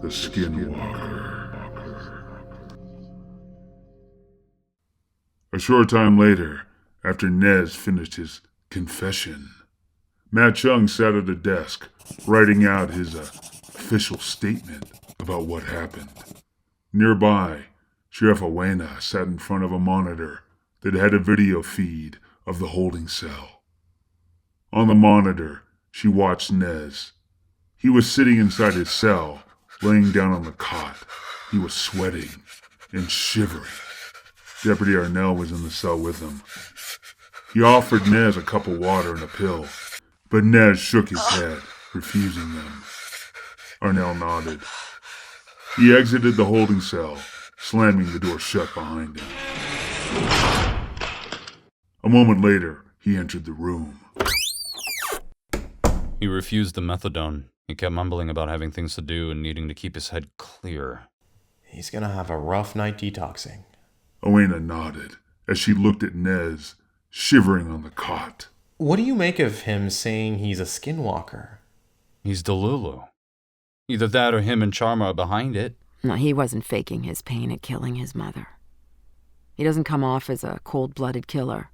the Skinwalker. A short time later, after Nez finished his confession, Chung sat at a desk, writing out his official statement about what happened. Nearby, Sheriff Awena sat in front of a monitor that had a video feed of the holding cell. On the monitor, she watched Nez. He was sitting inside his cell, laying down on the cot. He was sweating and shivering. Deputy Arnel was in the cell with him. He offered Nez a cup of water and a pill, but Nez shook his head, refusing them. Arnel nodded. He exited the holding cell, slamming the door shut behind him. A moment later, he entered the room. He refused the methadone. He kept mumbling about having things to do and needing to keep his head clear. He's gonna have a rough night detoxing. Awena nodded as she looked at Nez, shivering on the cot. What do you make of him saying he's a skinwalker? He's Delulu. Either that or him and Charma are behind it. No, he wasn't faking his pain at killing his mother. He doesn't come off as a cold-blooded killer.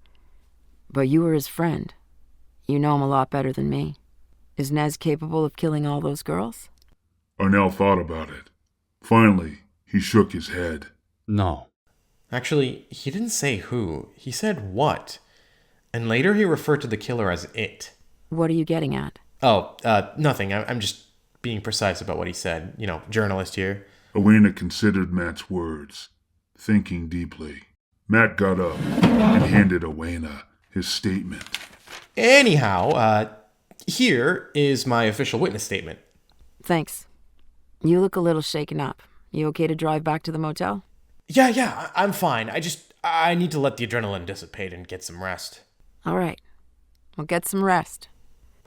But you were his friend. You know him a lot better than me. Is Nez capable of killing all those girls? Arnel thought about it. Finally, he shook his head. No. Actually, he didn't say who. He said what. And later he referred to the killer as it. What are you getting at? Oh, nothing. I'm just being precise about what he said. You know, journalist here. Awena considered Matt's words, thinking deeply. Matt got up and handed Awena his statement. Anyhow, here is my official witness statement. Thanks. You look a little shaken up. You okay to drive back to the motel? Yeah, I'm fine. I need to let the adrenaline dissipate and get some rest. All right. Well, get some rest.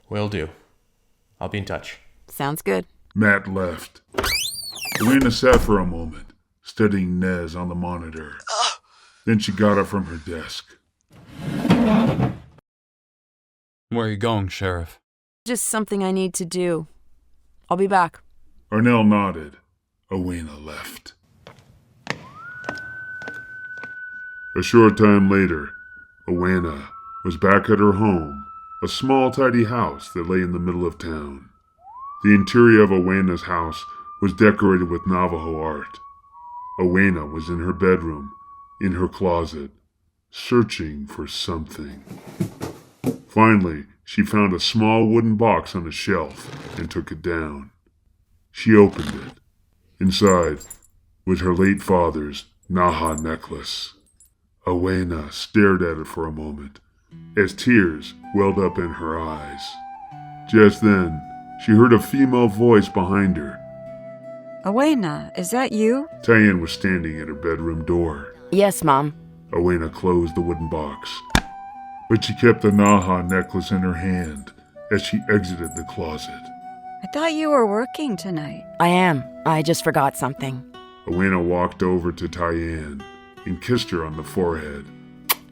Will do. I'll be in touch. Sounds good. Matt left. Awena sat for a moment, studying Nez on the monitor. Then she got up from her desk. Where are you going, Sheriff? Just something I need to do. I'll be back. Arnel nodded. Awena left. A short time later, Awena was back at her home, a small, tidy house that lay in the middle of town. The interior of Awena's house was decorated with Navajo art. Awena was in her bedroom, in her closet, searching for something. Finally, she found a small wooden box on a shelf and took it down. She opened it. Inside was her late father's Naha necklace. Awena stared at it for a moment, as tears welled up in her eyes. Just then, she heard a female voice behind her. Awena, is that you? Tayen was standing at her bedroom door. Yes, Mom. Awena closed the wooden box, but she kept the Naha necklace in her hand as she exited the closet. I thought you were working tonight. I am. I just forgot something. Awena walked over to Tayen and kissed her on the forehead.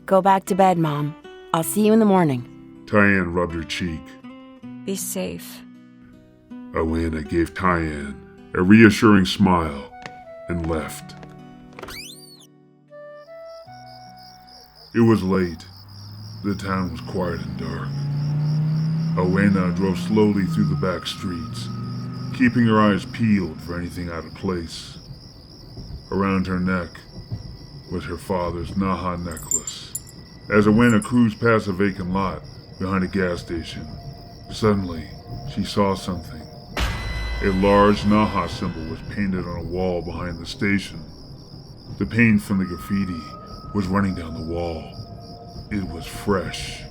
Go back to bed, Mom. I'll see you in the morning. Tayen rubbed her cheek. Be safe. Awena gave Tayen a reassuring smile and left. It was late. The town was quiet and dark. Awena drove slowly through the back streets, keeping her eyes peeled for anything out of place. Around her neck was her father's Naha necklace. As Awena cruised past a vacant lot behind a gas station, suddenly she saw something. A large Naha symbol was painted on a wall behind the station. The paint from the graffiti was running down the wall. It was fresh.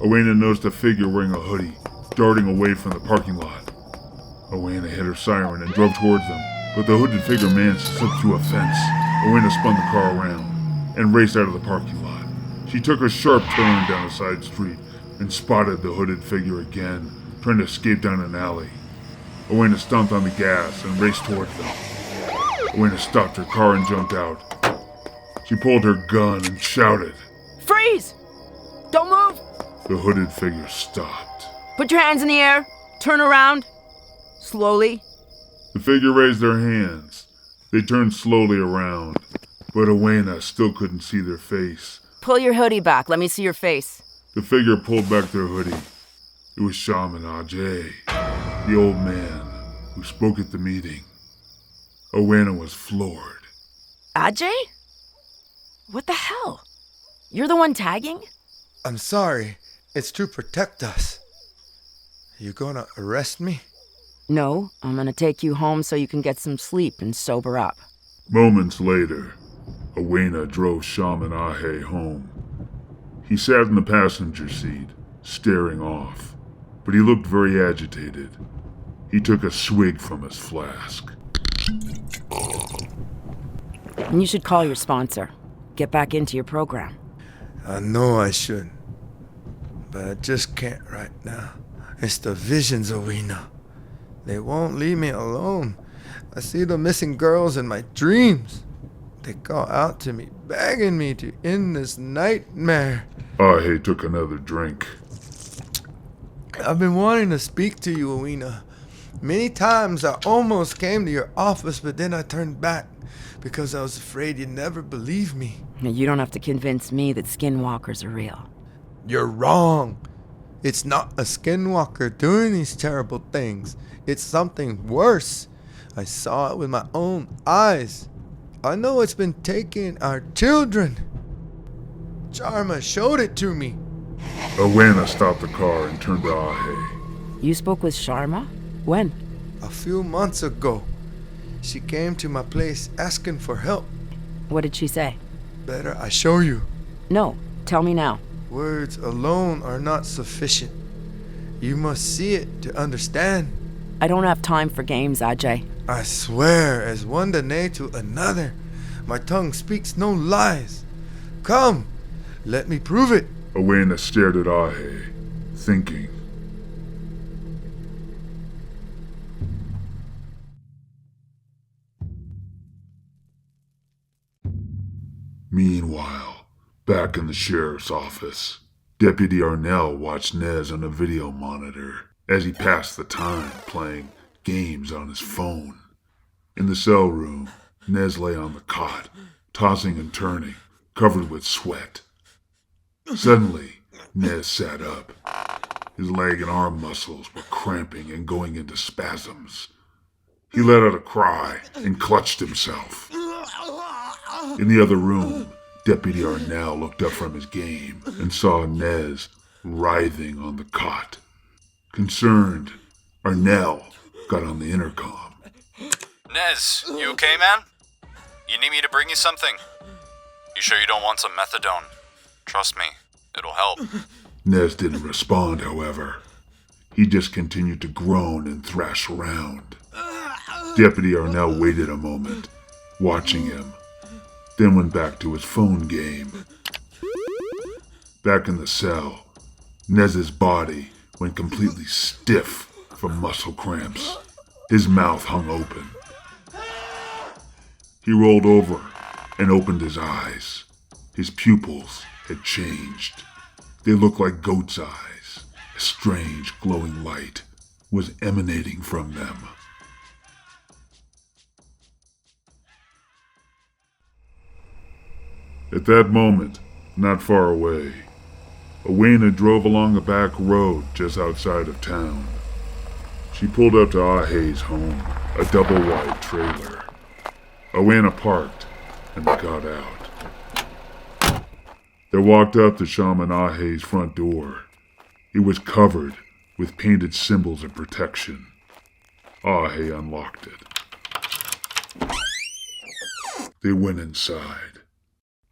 Awena noticed a figure wearing a hoodie, darting away from the parking lot. Awena hit her siren and drove towards them, but the hooded figure managed to slip through a fence. Awena spun the car around and raced out of the parking lot. She took a sharp turn down a side street and spotted the hooded figure again, trying to escape down an alley. Awena stomped on the gas and raced towards them. Awena stopped her car and jumped out. She pulled her gun and shouted. Freeze! Don't move! The hooded figure stopped. Put your hands in the air. Turn around. Slowly. The figure raised their hands. They turned slowly around, but Awena still couldn't see their face. Pull your hoodie back. Let me see your face. The figure pulled back their hoodie. It was Shaman Ajei, the old man who spoke at the meeting. Awena was floored. Ajei? What the hell? You're the one tagging? I'm sorry. It's to protect us. You gonna arrest me? No, I'm gonna take you home so you can get some sleep and sober up. Moments later, Awena drove Shaman Ajei home. He sat in the passenger seat, staring off, but he looked very agitated. He took a swig from his flask. And you should call your sponsor. Get back into your program. I know I should, but I just can't right now. It's the visions, Awena. They won't leave me alone. I see the missing girls in my dreams. They call out to me, begging me to end this nightmare. Ajei took another drink. I've been wanting to speak to you, Awena. Many times I almost came to your office, but then I turned back because I was afraid you'd never believe me. You don't have to convince me that skinwalkers are real. You're wrong. It's not a skinwalker doing these terrible things. It's something worse. I saw it with my own eyes. I know it's been taking our children. Charma showed it to me. Awena stopped the car and turned to Ajei. You spoke with Sharma? When? A few months ago, she came to my place asking for help. What did she say? Better I show you. No, tell me now. Words alone are not sufficient. You must see it to understand. I don't have time for games, Ajei. I swear, as one Dene to another, my tongue speaks no lies. Come, let me prove it. Awena stared at Ajei, thinking. Meanwhile, back in the sheriff's office, Deputy Arnel watched Nez on a video monitor as he passed the time playing games on his phone. In the cell room, Nez lay on the cot, tossing and turning, covered with sweat. Suddenly, Nez sat up. His leg and arm muscles were cramping and going into spasms. He let out a cry and clutched himself. In the other room, Deputy Arnel looked up from his game and saw Nez writhing on the cot. Concerned, Arnel got on the intercom. Nez, you okay, man? You need me to bring you something? You sure you don't want some methadone? Trust me, it'll help. Nez didn't respond, however. He just continued to groan and thrash around. Deputy Arnel waited a moment, watching him, then went back to his phone game. Back in the cell, Nez's body went completely stiff from muscle cramps. His mouth hung open. He rolled over and opened his eyes. His pupils had changed. They looked like goat's eyes. A strange glowing light was emanating from them. At that moment, not far away, Awena drove along a back road just outside of town. She pulled up to Ajei's home, a double-wide trailer. Awena parked, and they got out. They walked up to Shaman Ajei's front door. It was covered with painted symbols of protection. Ajei unlocked it. They went inside.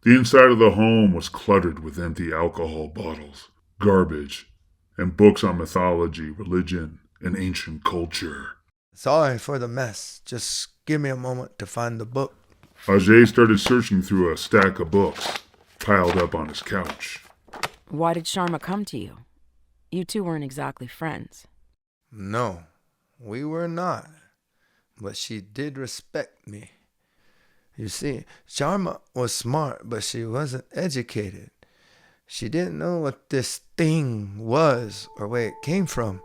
The inside of the home was cluttered with empty alcohol bottles, garbage, and books on mythology, religion, and ancient culture. Sorry for the mess. Just give me a moment to find the book. Ajei started searching through a stack of books piled up on his couch. Why did Sharma come to you? You two weren't exactly friends. No, we were not. But she did respect me. You see, Sharma was smart, but she wasn't educated. She didn't know what this thing was or where it came from.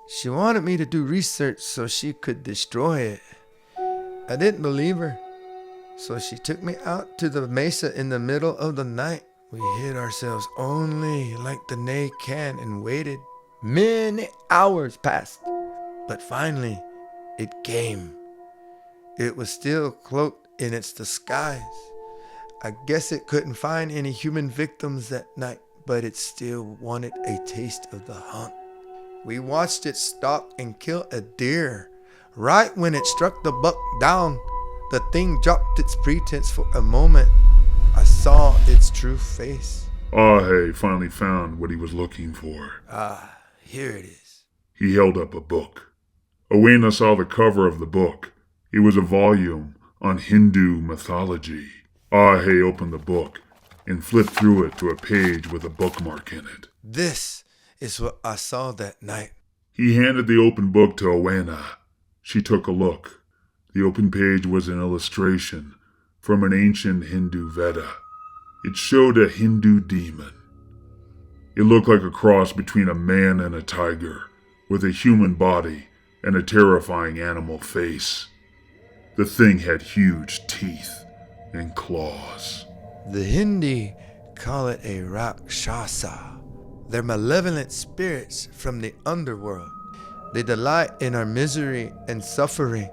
She wanted me to do research so she could destroy it. I didn't believe her. So she took me out to the mesa in the middle of the night. We hid ourselves only like the Nay can and waited. Many hours passed. But finally, it came. It was still cloaked in its disguise. I guess it couldn't find any human victims that night, but it still wanted a taste of the hunt. We watched it stalk and kill a deer. Right when it struck the buck down, the thing dropped its pretense for a moment. I saw its true face. Ajei finally found what he was looking for. Here it is. He held up a book. Awena saw the cover of the book. It was a volume on Hindu mythology. Ajei opened the book and flipped through it to a page with a bookmark in it. This is what I saw that night. He handed the open book to Awena. She took a look. The open page was an illustration from an ancient Hindu Veda. It showed a Hindu demon. It looked like a cross between a man and a tiger, with a human body and a terrifying animal face. The thing had huge teeth and claws. The Hindi call it a Rakshasa. They're malevolent spirits from the underworld. They delight in our misery and suffering,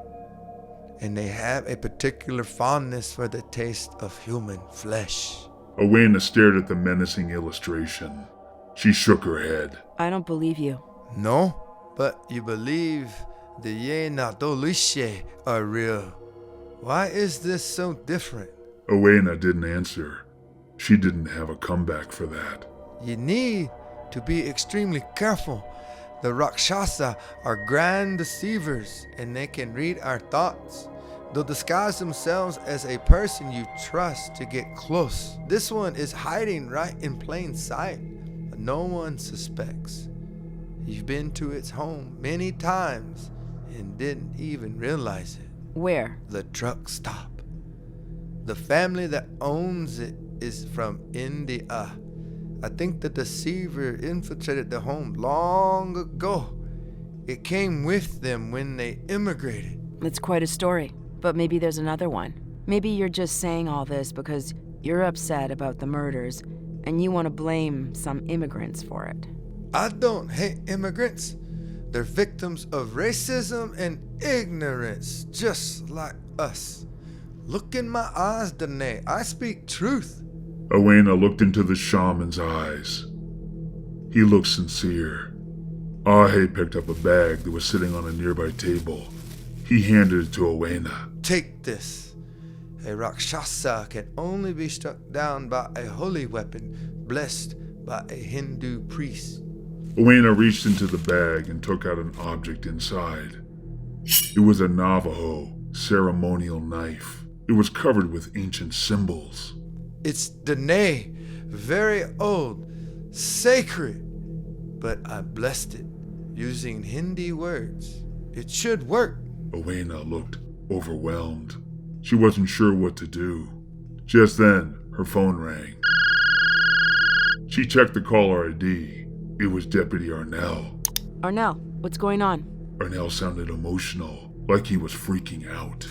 and they have a particular fondness for the taste of human flesh. Awena stared at the menacing illustration. She shook her head. I don't believe you. No, but you believe the Yena Dolishe are real. Why is this so different? Awena didn't answer. She didn't have a comeback for that. You need to be extremely careful. The Rakshasa are grand deceivers, and they can read our thoughts. They'll disguise themselves as a person you trust to get close. This one is hiding right in plain sight. No one suspects. You've been to its home many times and didn't even realize it. Where? The truck stop. The family that owns it is from India. I think the deceiver infiltrated the home long ago. It came with them when they immigrated. It's quite a story, but maybe there's another one. Maybe you're just saying all this because you're upset about the murders and you want to blame some immigrants for it. I don't hate immigrants. They're victims of racism and ignorance, just like us. Look in my eyes, Danae. I speak truth. Awena looked into the shaman's eyes. He looked sincere. Ajei picked up a bag that was sitting on a nearby table. He handed it to Awena. Take this. A Rakshasa can only be struck down by a holy weapon blessed by a Hindu priest. Awena reached into the bag and took out an object inside. It was a Navajo ceremonial knife. It was covered with ancient symbols. It's Danae, very old, sacred, but I blessed it using Hindi words. It should work. Awena looked overwhelmed. She wasn't sure what to do. Just then, her phone rang. She checked the caller ID. It was Deputy Arnel. Arnel, what's going on? Arnel sounded emotional, like he was freaking out.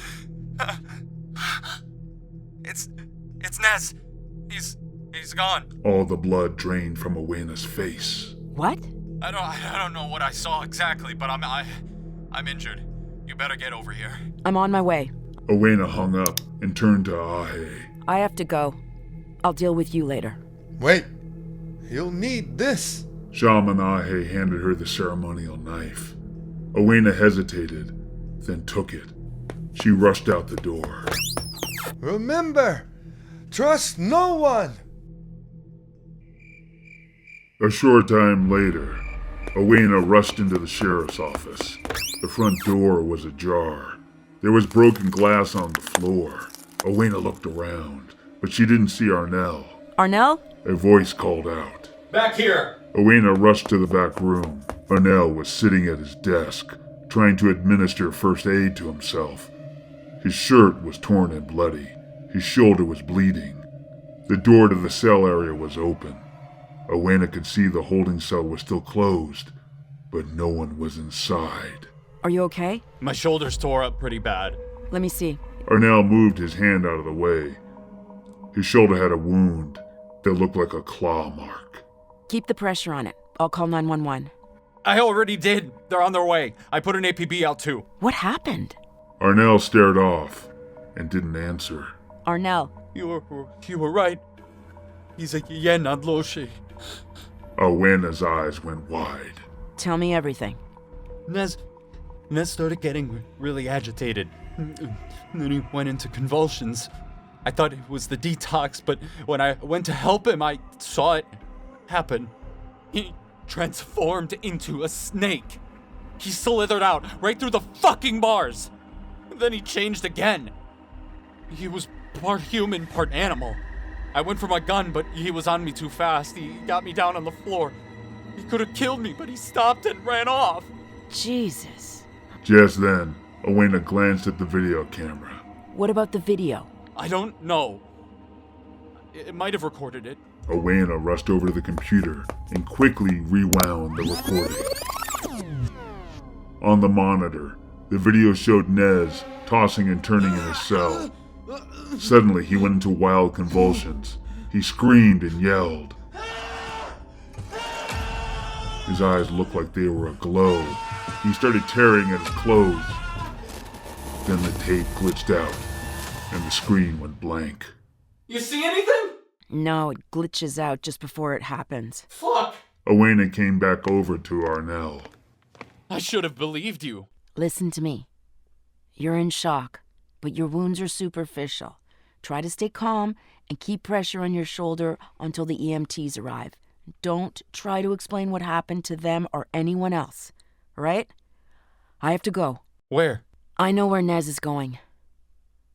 It's Nez. He's gone. All the blood drained from Awena's face. What? I don't know what I saw exactly, but I'm injured. You better get over here. I'm on my way. Awena hung up and turned to Ajei. I have to go. I'll deal with you later. Wait, you'll need this. Shaman Ajei handed her the ceremonial knife. Awena hesitated, then took it. She rushed out the door. Remember, trust no one. A short time later, Awena rushed into the sheriff's office. The front door was ajar. There was broken glass on the floor. Awena looked around, but she didn't see Arnel. Arnel? A voice called out. Back here! Awena rushed to the back room. Arnel was sitting at his desk, trying to administer first aid to himself. His shirt was torn and bloody. His shoulder was bleeding. The door to the cell area was open. Awena could see the holding cell was still closed, but no one was inside. Are you okay? My shoulder's tore up pretty bad. Let me see. Arnel moved his hand out of the way. His shoulder had a wound that looked like a claw mark. Keep the pressure on it. I'll call 911. I already did. They're on their way. I put an APB out too. What happened? Arnel stared off and didn't answer. Arnel. You were right. He's a yen adloshi. Awena's eyes went wide. Tell me everything. Nez started getting really agitated. And then he went into convulsions. I thought it was the detox, but when I went to help him, I saw it happen. He transformed into a snake. He slithered out right through the fucking bars. Then he changed again. He was part human, part animal. I went for my gun, but he was on me too fast. He got me down on the floor. He could have killed me, but he stopped and ran off. Jesus. Just then, Awena glanced at the video camera. What about the video? I don't know. It might have recorded it. Awena rushed over to the computer and quickly rewound the recording. On the monitor, the video showed Nez tossing and turning in his cell. Suddenly, he went into wild convulsions. He screamed and yelled. His eyes looked like they were aglow. He started tearing at his clothes. Then the tape glitched out, and the screen went blank. You see anything? No, it glitches out just before it happens. Fuck! Awena came back over to Arnel. I should have believed you. Listen to me. You're in shock, but your wounds are superficial. Try to stay calm and keep pressure on your shoulder until the EMTs arrive. Don't try to explain what happened to them or anyone else, right? I have to go. Where? I know where Nez is going.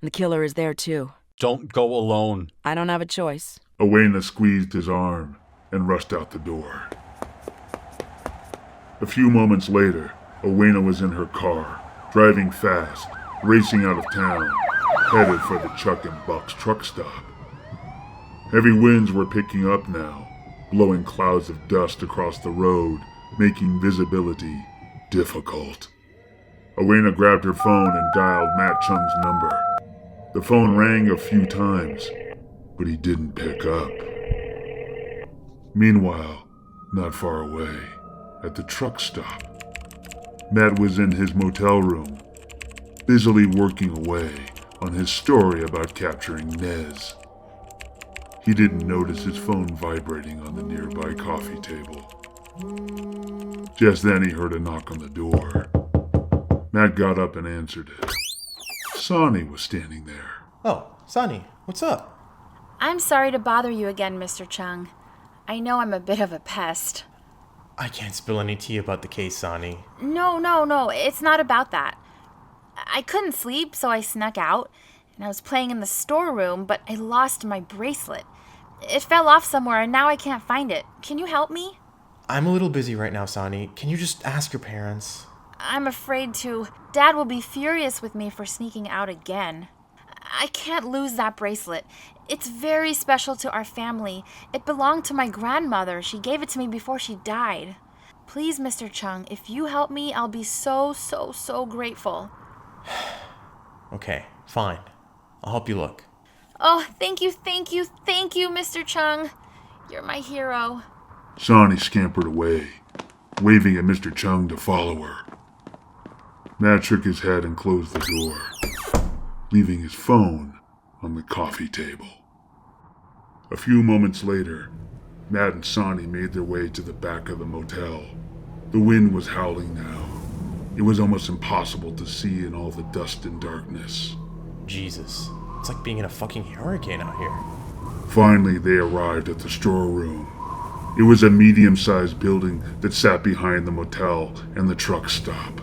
The killer is there too. Don't go alone. I don't have a choice. Awena squeezed his arm and rushed out the door. A few moments later, Awena was in her car, driving fast, racing out of town, headed for the Chuck and Buck's truck stop. Heavy winds were picking up now, blowing clouds of dust across the road, making visibility difficult. Awena grabbed her phone and dialed Matt Chung's number. The phone rang a few times, but he didn't pick up. Meanwhile, not far away, at the truck stop, Matt was in his motel room, busily working away on his story about capturing Nez. He didn't notice his phone vibrating on the nearby coffee table. Just then he heard a knock on the door. Matt got up and answered it. Saani was standing there. Oh, Saani, what's up? I'm sorry to bother you again, Mr. Chung. I know I'm a bit of a pest. I can't spill any tea about the case, Saani. No, it's not about that. I couldn't sleep, so I snuck out, and I was playing in the storeroom, but I lost my bracelet. It fell off somewhere, and now I can't find it. Can you help me? I'm a little busy right now, Saani. Can you just ask your parents? I'm afraid to. Dad will be furious with me for sneaking out again. I can't lose that bracelet. It's very special to our family. It belonged to my grandmother. She gave it to me before she died. Please, Mr. Chung, if you help me, I'll be so grateful. Okay, fine. I'll help you look. Oh, thank you, Mr. Chung. You're my hero. Saani scampered away, waving at Mr. Chung to follow her. Matt shook his head and closed the door, leaving his phone on the coffee table. A few moments later, Matt and Saani made their way to the back of the motel. The wind was howling now. It was almost impossible to see in all the dust and darkness. Jesus, it's like being in a fucking hurricane out here. Finally, they arrived at the storeroom. It was a medium-sized building that sat behind the motel and the truck stop.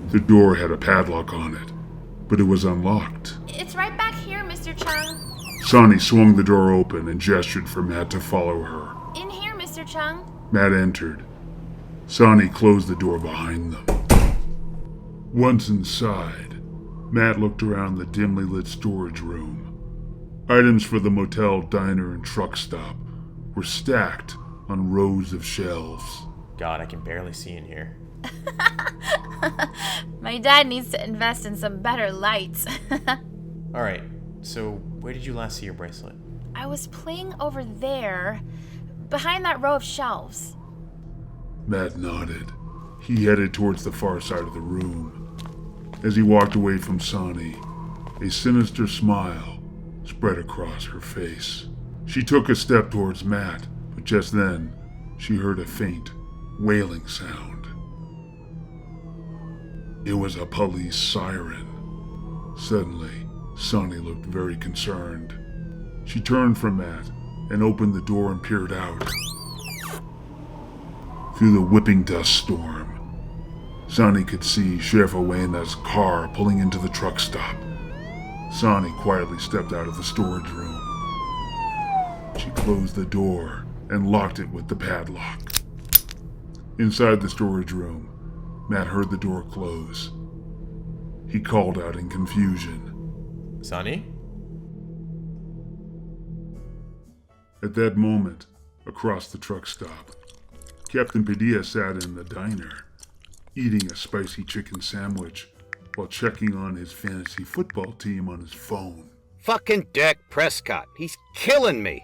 The door had a padlock on it, but it was unlocked. It's right back here, Mr. Chung. Saani swung the door open and gestured for Matt to follow her. In here, Mr. Chung. Matt entered. Saani closed the door behind them. Once inside, Matt looked around the dimly lit storage room. Items for the motel, diner, and truck stop were stacked on rows of shelves. God, I can barely see in here. My dad needs to invest in some better lights. Alright, so where did you last see your bracelet? I was playing over there, behind that row of shelves. Matt nodded. He headed towards the far side of the room. As he walked away from Saani, a sinister smile spread across her face. She took a step towards Matt, but just then, she heard a faint, wailing sound. It was a police siren. Suddenly, Saani looked very concerned. She turned from Matt and opened the door and peered out. Through the whipping dust storm, Saani could see Sheriff Awena's car pulling into the truck stop. Saani quietly stepped out of the storage room. She closed the door and locked it with the padlock. Inside the storage room, Matt heard the door close. He called out in confusion. Saani? At that moment, across the truck stop, Captain Padilla sat in the diner, eating a spicy chicken sandwich while checking on his fantasy football team on his phone. Fucking Dak Prescott. He's killing me.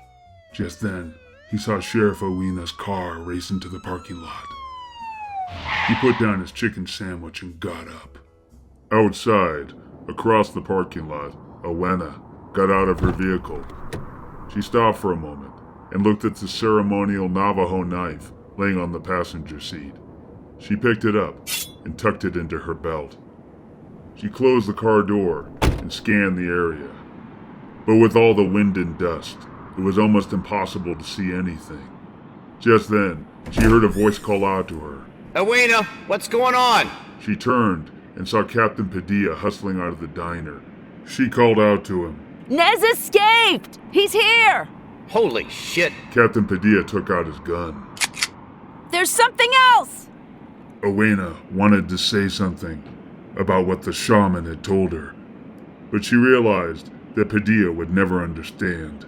Just then, he saw Sheriff Awena's car race into the parking lot. He put down his chicken sandwich and got up. Outside, across the parking lot, Awena got out of her vehicle. She stopped for a moment and looked at the ceremonial Navajo knife laying on the passenger seat. She picked it up and tucked it into her belt. She closed the car door and scanned the area. But with all the wind and dust, it was almost impossible to see anything. Just then, she heard a voice call out to her. Awena, what's going on? She turned and saw Captain Padilla hustling out of the diner. She called out to him. Nez escaped! He's here! Holy shit. Captain Padilla took out his gun. There's something else! Awena wanted to say something about what the shaman had told her, but she realized that Padilla would never understand.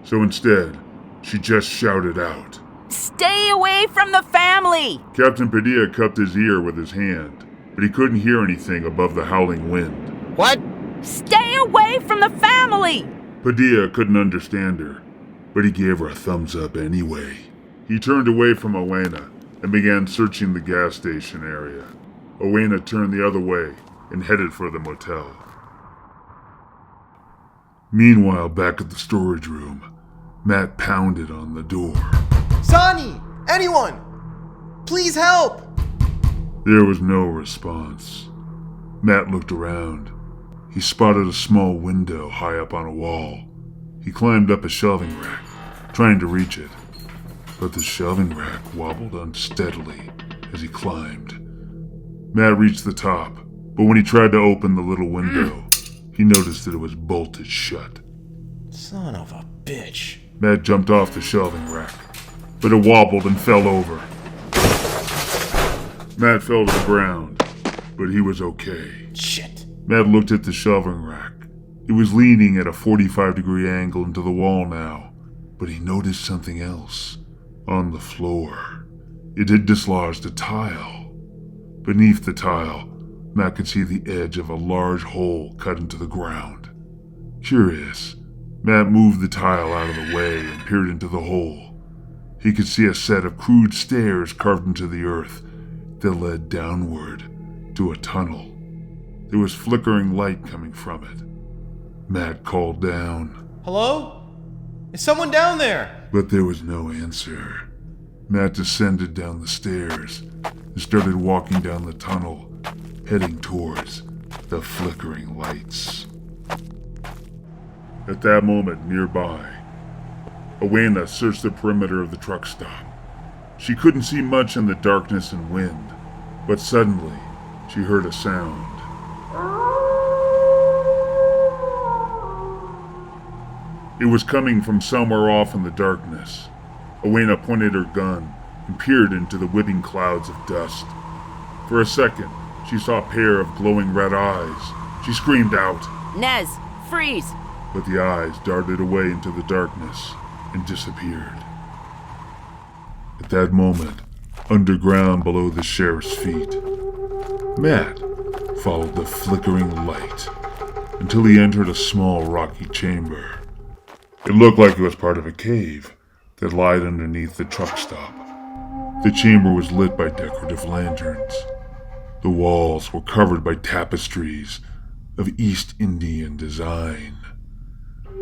So instead, she just shouted out. Stay away from the family! Captain Padilla cupped his ear with his hand, but he couldn't hear anything above the howling wind. What? Stay away from the family! Padilla couldn't understand her, but he gave her a thumbs up anyway. He turned away from Awena and began searching the gas station area. Awena turned the other way and headed for the motel. Meanwhile, back at the storage room, Matt pounded on the door. Saani! Anyone! Please help! There was no response. Matt looked around. He spotted a small window high up on a wall. He climbed up a shelving rack, trying to reach it. But the shelving rack wobbled unsteadily as he climbed. Matt reached the top, but when he tried to open the little window, he noticed that it was bolted shut. Son of a bitch. Matt jumped off the shelving rack, but it wobbled and fell over. Matt fell to the ground, but he was okay. Shit. Matt looked at the shelving rack. It was leaning at a 45-degree angle into the wall now, but he noticed something else. On the floor, it had dislodged a tile. Beneath the tile, Matt could see the edge of a large hole cut into the ground. Curious, Matt moved the tile out of the way and peered into the hole. He could see a set of crude stairs carved into the earth that led downward to a tunnel. There was flickering light coming from it. Matt called down. Hello? Is someone down there? But there was no answer. Matt descended down the stairs and started walking down the tunnel, heading towards the flickering lights. At that moment, nearby, Awena searched the perimeter of the truck stop. She couldn't see much in the darkness and wind, but suddenly, she heard a sound. It was coming from somewhere off in the darkness. Awena pointed her gun and peered into the whipping clouds of dust. For a second, she saw a pair of glowing red eyes. She screamed out. Nez, freeze! But the eyes darted away into the darkness and disappeared. At that moment, underground below the sheriff's feet. Matt followed the flickering light until he entered a small rocky chamber. It looked like it was part of a cave that lied underneath the truck stop. The chamber was lit by decorative lanterns. The walls were covered by tapestries of East Indian design.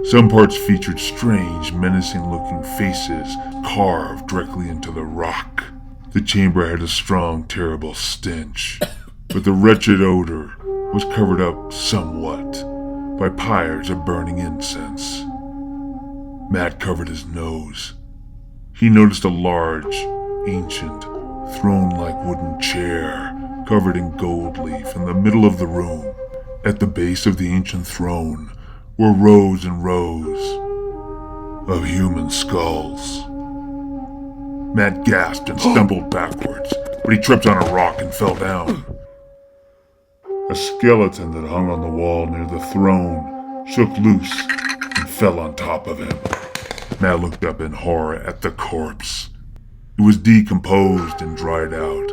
Some parts featured strange, menacing-looking faces carved directly into the rock. The chamber had a strong, terrible stench, but the wretched odor was covered up somewhat by pyres of burning incense. Matt covered his nose. He noticed a large, ancient, throne-like wooden chair covered in gold leaf in the middle of the room. At the base of the ancient throne were rows and rows of human skulls. Matt gasped and stumbled backwards, but he tripped on a rock and fell down. A skeleton that hung on the wall near the throne shook loose and fell on top of him. Matt looked up in horror at the corpse. It was decomposed and dried out,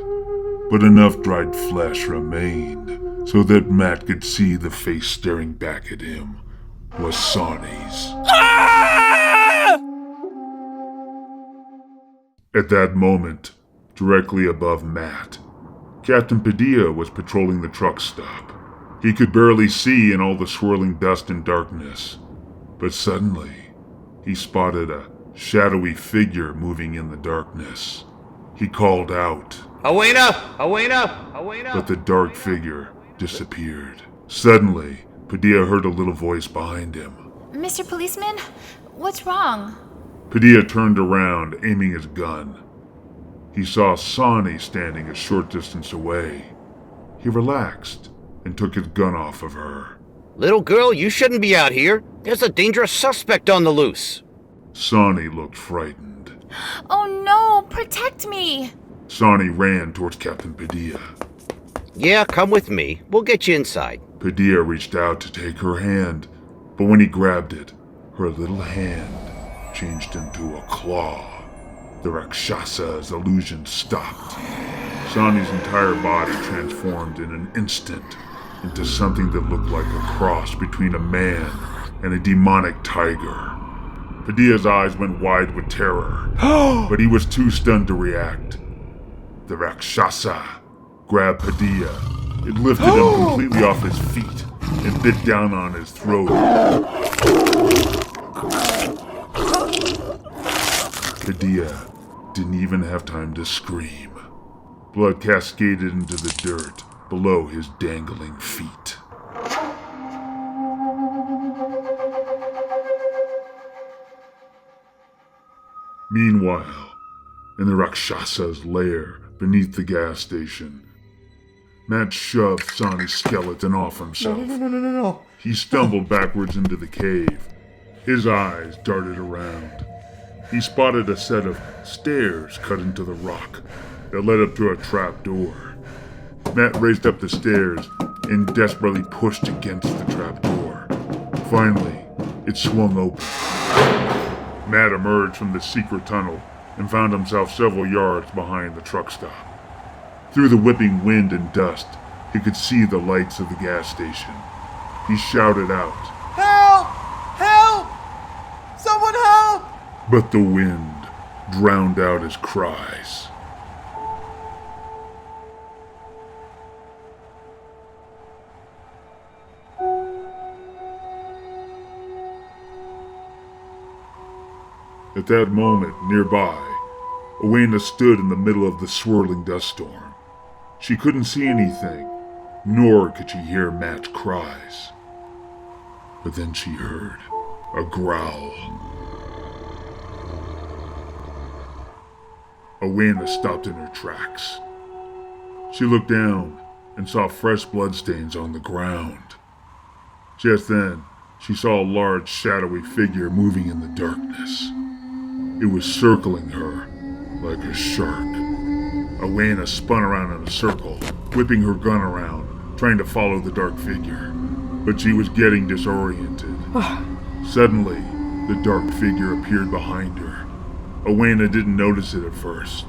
but enough dried flesh remained so that Matt could see the face staring back at him was Saani's. At that moment, directly above Matt, Captain Padilla was patrolling the truck stop. He could barely see in all the swirling dust and darkness, but suddenly he spotted a shadowy figure moving in the darkness. He called out, Awena! Awena! Awena! but the dark figure disappeared. Suddenly, Padilla heard a little voice behind him. Mr. Policeman, what's wrong? Padilla turned around, aiming his gun. He saw Saani standing a short distance away. He relaxed and took his gun off of her. Little girl, you shouldn't be out here. There's a dangerous suspect on the loose. Saani looked frightened. Oh no, protect me! Saani ran towards Captain Padilla. Yeah, come with me. We'll get you inside. Padilla reached out to take her hand, but when he grabbed it, her little hand changed into a claw. The Rakshasa's illusion stopped. Saani's entire body transformed in an instant into something that looked like a cross between a man and a demonic tiger. Padilla's eyes went wide with terror, but he was too stunned to react. The Rakshasa grabbed Padilla. It lifted him completely off his feet and bit down on his throat. Padilla didn't even have time to scream. Blood cascaded into the dirt below his dangling feet. Meanwhile, in the Rakshasa's lair beneath the gas station, Matt shoved Saani's skeleton off himself. No. He stumbled backwards into the cave. His eyes darted around. He spotted a set of stairs cut into the rock that led up to a trap door. Matt raced up the stairs and desperately pushed against the trap door. Finally, it swung open. Matt emerged from the secret tunnel and found himself several yards behind the truck stop. Through the whipping wind and dust, he could see the lights of the gas station. He shouted out, Help! Help! Someone help! but the wind drowned out his cries. At that moment, nearby, Awena stood in the middle of the swirling dust storm. She couldn't see anything, nor could she hear Matt's cries. But then she heard a growl. Awena stopped in her tracks. She looked down and saw fresh bloodstains on the ground. Just then, she saw a large shadowy figure moving in the darkness. It was circling her like a shark. Awena spun around in a circle, whipping her gun around, trying to follow the dark figure. But she was getting disoriented. Suddenly, the dark figure appeared behind her. Awena didn't notice it at first.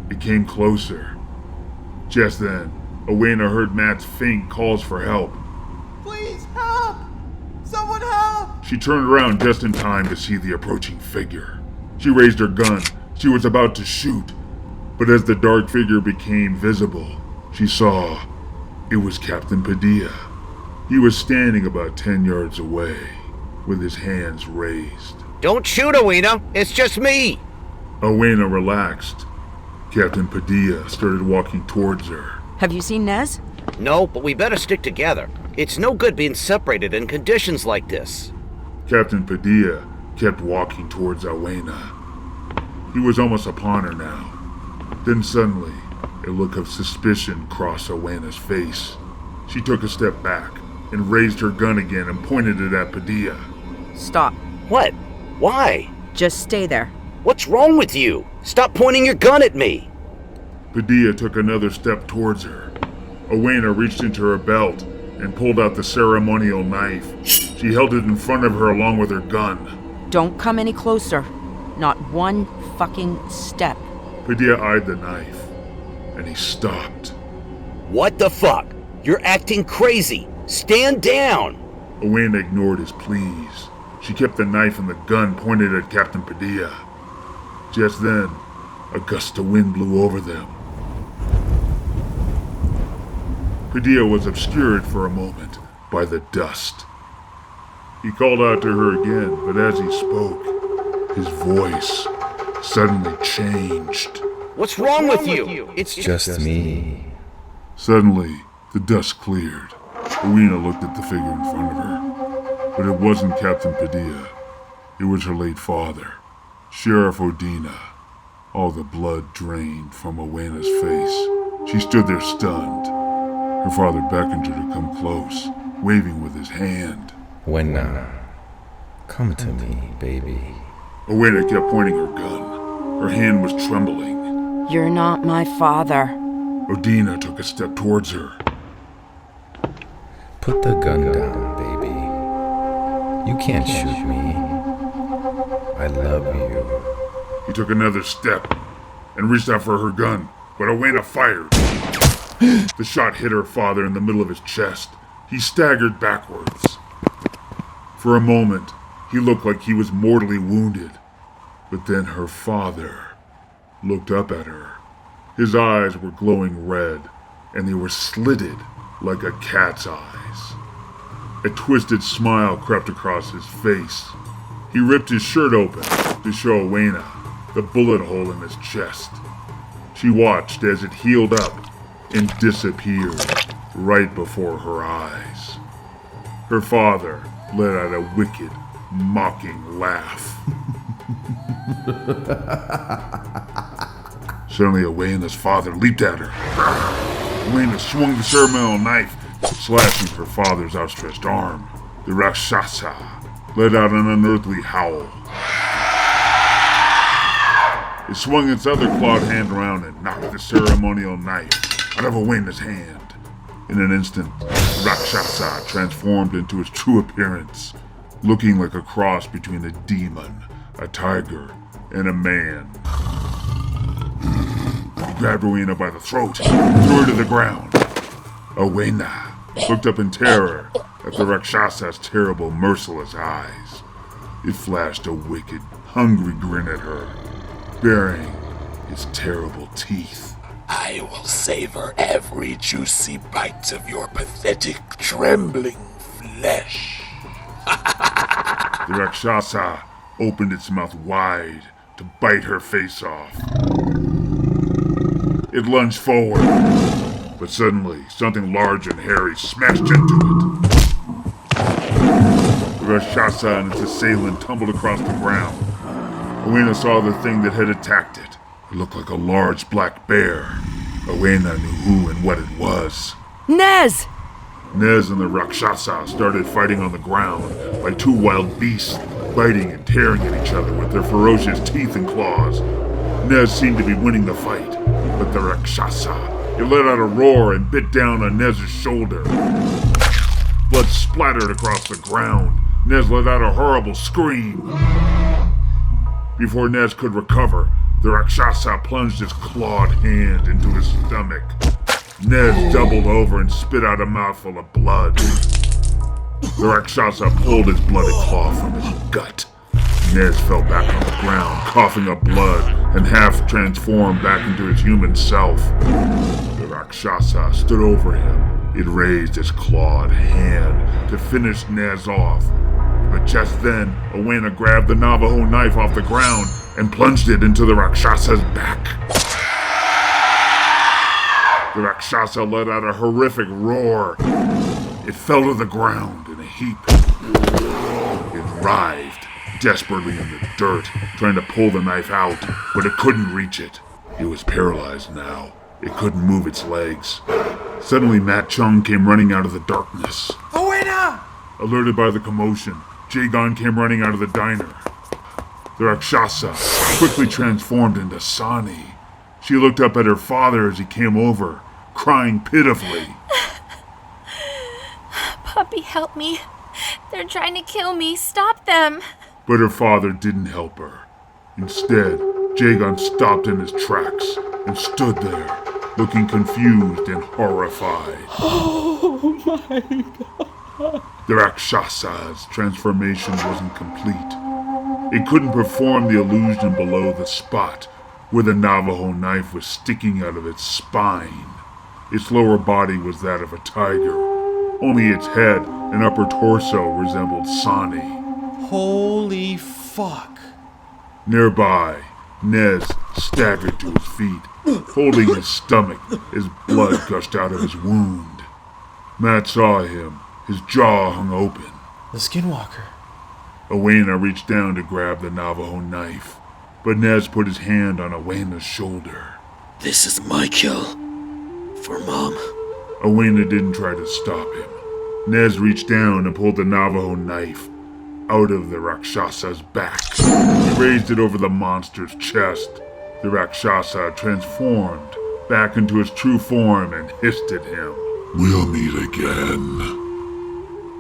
It came closer. Just then, Awena heard Matt's faint calls for help. Please, help! Someone help! She turned around just in time to see the approaching figure. She raised her gun. She was about to shoot. But as the dark figure became visible, she saw it was Captain Padilla. He was standing about 10 yards away, with his hands raised. Don't shoot, Awena. It's just me. Awena relaxed. Captain Padilla started walking towards her. Have you seen Nez? No, but we better stick together. It's no good being separated in conditions like this. Captain Padilla kept walking towards Awena. He was almost upon her now. Then suddenly, a look of suspicion crossed Awena's face. She took a step back and raised her gun again and pointed it at Padilla. Stop. What? Why? Just stay there. What's wrong with you? Stop pointing your gun at me. Padilla took another step towards her. Awena reached into her belt and pulled out the ceremonial knife. She held it in front of her along with her gun. Don't come any closer. Not one fucking step. Padilla eyed the knife, and he stopped. What the fuck? You're acting crazy. Stand down. Awena ignored his pleas. She kept the knife and the gun pointed at Captain Padilla. Just then, a gust of wind blew over them. Padilla was obscured for a moment by the dust. He called out to her again, but as he spoke, his voice suddenly changed. What's wrong with you? It's Just me. Suddenly, the dust cleared. Awena looked at the figure in front of her. But it wasn't Captain Padilla. It was her late father, Sheriff Odina. All the blood drained from Awena's face. She stood there stunned. Her father beckoned her to come close, waving with his hand. Awena, come to me, baby. Awena kept pointing her gun. Her hand was trembling. You're not my father. Odina took a step towards her. Put the gun down, baby. You can't shoot me. I love you. He took another step and reached out for her gun, but Awena fired. The shot hit her father in the middle of his chest. He staggered backwards. For a moment, he looked like he was mortally wounded. But then her father looked up at her. His eyes were glowing red, and they were slitted like a cat's eyes. A twisted smile crept across his face. He ripped his shirt open to show Awena the bullet hole in his chest. She watched as it healed up and disappeared right before her eyes. Her father let out a wicked, mocking laugh. Suddenly, Awena's father leaped at her. Awena swung the ceremonial knife, slashing her father's outstretched arm. The Rakshasa let out an unearthly howl. It swung its other clawed hand around and knocked the ceremonial knife out of Awena's hand. In an instant, Rakshasa transformed into its true appearance, looking like a cross between a demon, a tiger, and a man. He grabbed Awena by the throat and threw her to the ground. Awena looked up in terror at the Rakshasa's terrible, merciless eyes. It flashed a wicked, hungry grin at her, baring its terrible teeth. I will savor every juicy bite of your pathetic, trembling flesh. The Rakshasa opened its mouth wide to bite her face off. It lunged forward, but suddenly something large and hairy smashed into it. The Rakshasa and its assailant tumbled across the ground. Awena saw the thing that had attacked it. It looked like a large black bear. Awena knew who and what it was. Nez! Nez and the Rakshasa started fighting on the ground like two wild beasts, biting and tearing at each other with their ferocious teeth and claws. Nez seemed to be winning the fight, but the Rakshasa, it let out a roar and bit down on Nez's shoulder. Blood splattered across the ground. Nez let out a horrible scream. Before Nez could recover, The Rakshasa plunged his clawed hand into his stomach. Nez doubled over and spit out a mouthful of blood. The Rakshasa pulled his bloody claw from his gut. Nez fell back on the ground, coughing up blood, and half transformed back into his human self. The Rakshasa stood over him. It raised its clawed hand to finish Nez off. But just then, Awena grabbed the Navajo knife off the ground and plunged it into the Rakshasa's back. The Rakshasa let out a horrific roar. It fell to the ground in a heap. It writhed desperately in the dirt, trying to pull the knife out, but it couldn't reach it. It was paralyzed now. It couldn't move its legs. Suddenly, Chung came running out of the darkness. Awena! Alerted by the commotion, Jagan came running out of the diner. The Rakshasa quickly transformed into Saani. She looked up at her father as he came over, crying pitifully. Puppy, help me. They're trying to kill me. Stop them. But her father didn't help her. Instead, Jagan stopped in his tracks and stood there, looking confused and horrified. Oh my God. The Rakshasa's transformation wasn't complete. It couldn't perform the illusion below the spot where the Navajo knife was sticking out of its spine. Its lower body was that of a tiger. Only its head and upper torso resembled Saani. Holy fuck. Nearby, Nez staggered to his feet, holding his stomach as blood gushed out of his wound. Matt saw him, his jaw hung open. The Skinwalker. Awena reached down to grab the Navajo knife, but Nez put his hand on Awena's shoulder. This is my kill. For Mom. Awena didn't try to stop him. Nez reached down and pulled the Navajo knife out of the Rakshasa's back. He raised it over the monster's chest. The Rakshasa transformed back into its true form and hissed at him. We'll meet again.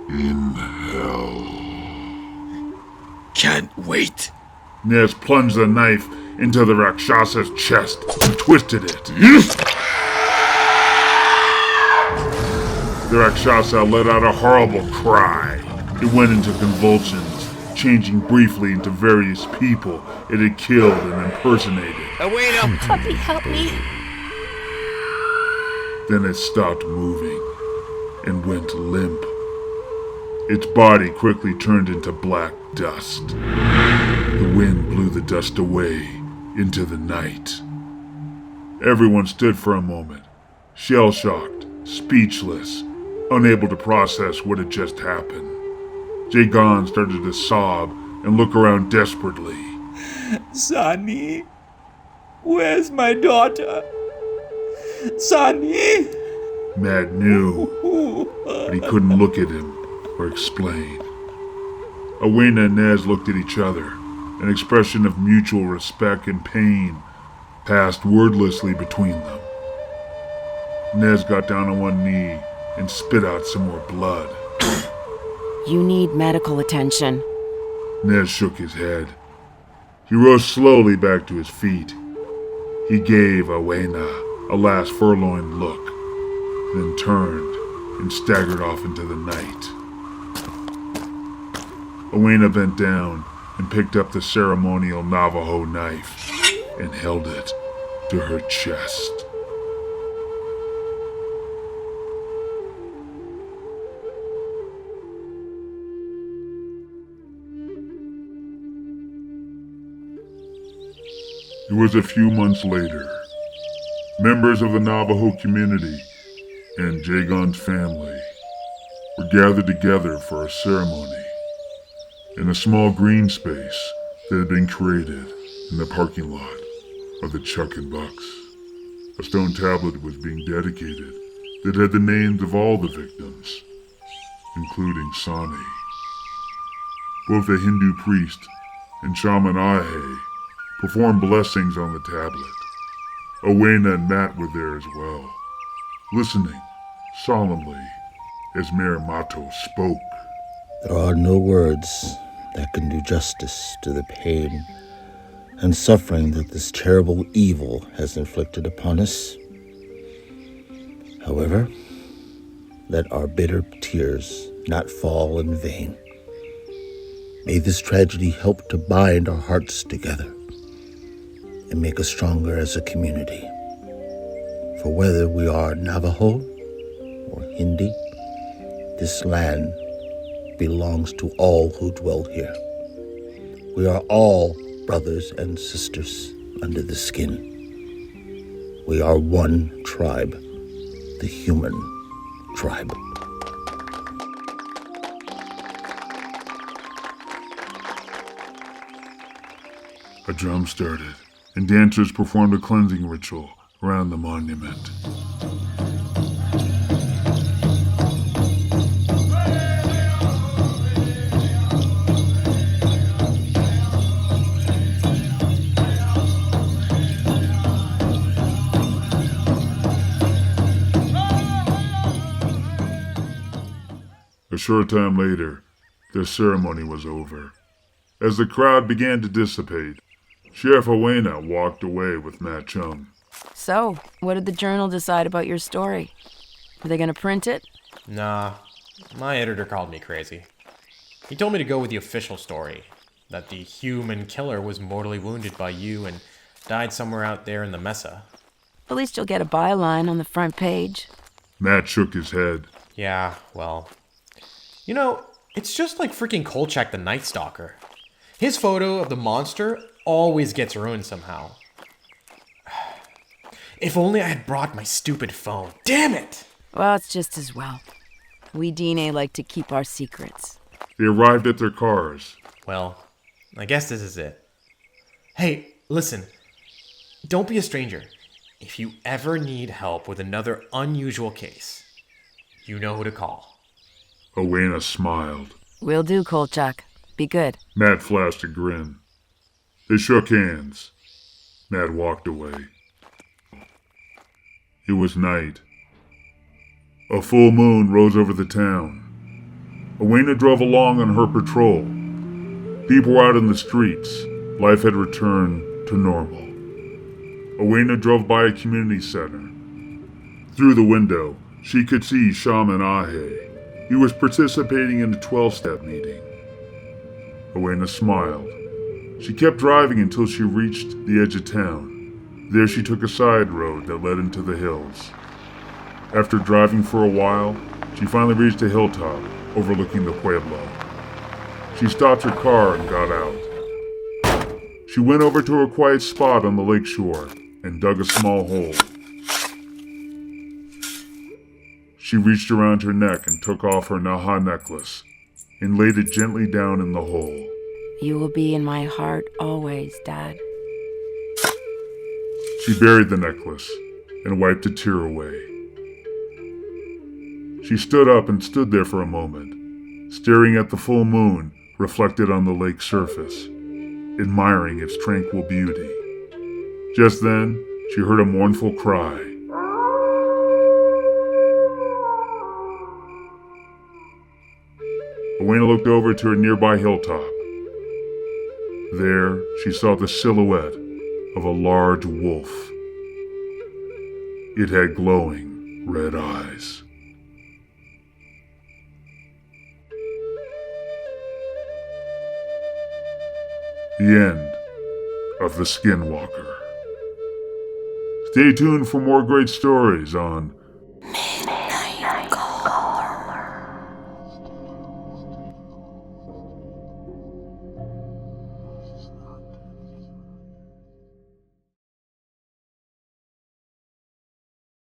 In hell. Can't wait. Nez plunged the knife into the Rakshasa's chest and twisted it. The Rakshasa let out a horrible cry. It went into convulsions, changing briefly into various people it had killed and impersonated. Awena! Puppy, help me. Then it stopped moving and went limp. Its body quickly turned into black dust. The wind blew the dust away into the night. Everyone stood for a moment, shell-shocked, speechless, unable to process what had just happened. Jagan started to sob and look around desperately. Saani, where's my daughter? Saani? Matt knew, but he couldn't look at him or explain. Awena and Nez looked at each other. An expression of mutual respect and pain passed wordlessly between them. Nez got down on one knee and spit out some more blood. You need medical attention. Nez shook his head. He rose slowly back to his feet. He gave Awena a last forlorn look, then turned and staggered off into the night. Awena bent down and picked up the ceremonial Navajo knife and held it to her chest. It was a few months later. Members of the Navajo community and Jagan's family were gathered together for a ceremony in a small green space that had been created in the parking lot of the Chuck and Bucks. A stone tablet was being dedicated that had the names of all the victims, including Saani. Both a Hindu priest and Shaman Ajei performed blessings on the tablet. Awena and Matt were there as well, listening solemnly as Mayor Mato spoke. There are no words that can do justice to the pain and suffering that this terrible evil has inflicted upon us. However, let our bitter tears not fall in vain. May this tragedy help to bind our hearts together and make us stronger as a community. For whether we are Navajo or Hindi, this land belongs to all who dwell here. We are all brothers and sisters under the skin. We are one tribe, the human tribe. A drum started, and dancers performed a cleansing ritual around the monument. A short time later, the ceremony was over. As the crowd began to dissipate, Sheriff Awena walked away with Matt Chung. So, what did the Journal decide about your story? Are they gonna print it? Nah, my editor called me crazy. He told me to go with the official story, that the human killer was mortally wounded by you and died somewhere out there in the Mesa. At least you'll get a byline on the front page. Matt shook his head. Yeah, well, you know, it's just like freaking Kolchak the Night Stalker. His photo of the monster always gets ruined somehow. If only I had brought my stupid phone. Damn it! Well, it's just as well. We DNA like to keep our secrets. They arrived at their cars. Well, I guess this is it. Hey, listen. Don't be a stranger. If you ever need help with another unusual case, you know who to call. Awena smiled. Will do, Kolchak. Be good. Matt flashed a grin. They shook hands. Matt walked away. It was night. A full moon rose over the town. Awena drove along on her patrol. People were out in the streets. Life had returned to normal. Awena drove by a community center. Through the window, she could see Shaman Ajei. He was participating in a 12-step meeting. Awena smiled. She kept driving until she reached the edge of town. There she took a side road that led into the hills. After driving for a while, she finally reached a hilltop overlooking the pueblo. She stopped her car and got out. She went over to a quiet spot on the lakeshore and dug a small hole. She reached around her neck and took off her Naha necklace and laid it gently down in the hole. You will be in my heart always, Dad. She buried the necklace and wiped a tear away. She stood up and stood there for a moment, staring at the full moon reflected on the lake's surface, admiring its tranquil beauty. Just then, she heard a mournful cry. Awena looked over to a nearby hilltop. There, she saw the silhouette of a large wolf. It had glowing red eyes. The end of The Skinwalker. Stay tuned for more great stories on